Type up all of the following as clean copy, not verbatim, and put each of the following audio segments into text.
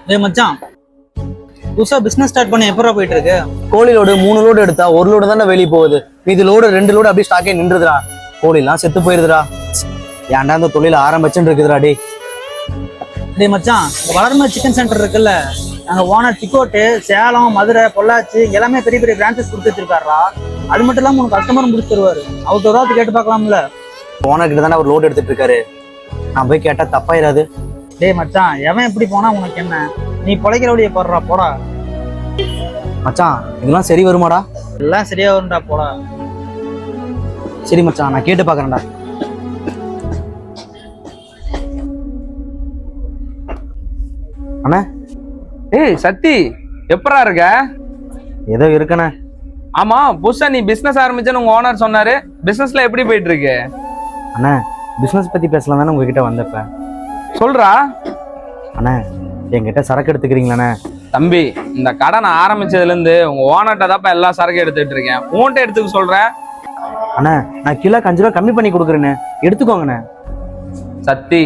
டேய் மச்சான், புதுசா பிசினஸ் ஸ்டார்ட் பண்ண எப்பரா போயிட்டு இருக்கு? கோழி லோடு 3 லோடு எடுத்தா 1 லோடு தானே வெளியே போகுது. மீதி லோடு 2 லோடு அப்படியே ஸ்டாக்கே நின்றுதுடா. கோழிலாம் செத்து போயிருதுடா. ஏன்டா இந்த தொழில ஆரம்பிச்சுன்னு இருக்குதுடா டே. டேய் மச்சான், இந்த வளர்ம சிக்கன் சென்டர் இருக்குல்ல, அங்க ஓனர் டிக்கோட்டு சேலம், மதுரை, பொள்ளாச்சி எல்லாமே பெரிய பெரிய பிரான்ச்சஸ் கொடுத்து வச்சிருக்காருடா. அது மட்டும் இல்லாம உனக்கு கஸ்டமர் முடிச்சு தருவாரு. அவருக்கு ஒரு கேட்டு பார்க்கலாம்ல. ஓனர் கிட்ட தானே அவர் லோடு எடுத்துட்டு இருக்காரு. நான் போய் கேட்டா தப்பாயிராது. டேய் மச்சான், எவன் எப்படி போனா உனக்கு என்ன? நீ பொழைக்கிற வழியை போடுறா போடா. மச்சான் இதெல்லாம் சரி வருமாடா? எல்லாம் சரியா வரும்டா போடா. சரி மச்சான், நான் கேட்டு பாக்குறேன்டா. அண்ணா. ஏய் சத்தி, எப்பரா இருக்க? ஏதோ இருக்கண்ணே. ஆமா, புதுசா நீ பிசினஸ் ஆரம்பிச்சேன்னு உங்க ஓனர் சொன்னாரு. பிசினஸ்ல எப்படி போயிட்டு இருக்கு? அண்ணா, பிசினஸ் பத்தி பேசலாம் தானே உங்ககிட்ட வந்தப்ப. சொல்றா. அண்ணா, என்கிட்ட சரக்கு எடுத்துக்கிறீங்களாண்ணே? தம்பி, இந்த கடை நான் ஆரம்பிச்சதுல இருந்து உங்க ஓனர்ட்ட தான் எல்லா சரக்கு எடுத்துட்டு இருக்கேன். உன்கிட்ட எடுத்துக்க சொல்றேன். அண்ணா, நான் கிலோ 5 ரூபா கம்மி பண்ணி கொடுக்குறேன்னு எடுத்துக்கோங்கண்ணே. சத்தி,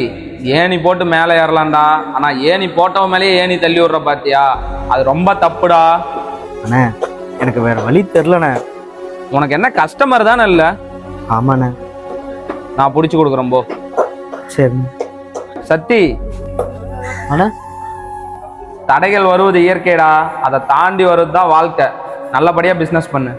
ஏணி போட்டு மேலே ஏறலாம்டா. ஆனா ஏணி போட்டவ மேலேயே ஏணி தள்ளி விடுற பாத்தியா? அது ரொம்ப தப்புடா. அண்ணா, எனக்கு வேற வழி தெரிலண்ணே. உனக்கு என்ன கஸ்டமர் தானே இல்ல? ஆமாண்ணே. நான் புடிச்சு கொடுக்குறேன் போ. சரி சத்தி. அண்ணா, தடைகள் வருவது இயற்கைடா, அதை தாண்டி வருவது தான் வாழ்க்கை. நல்லபடியா பிசினஸ் பண்ணு.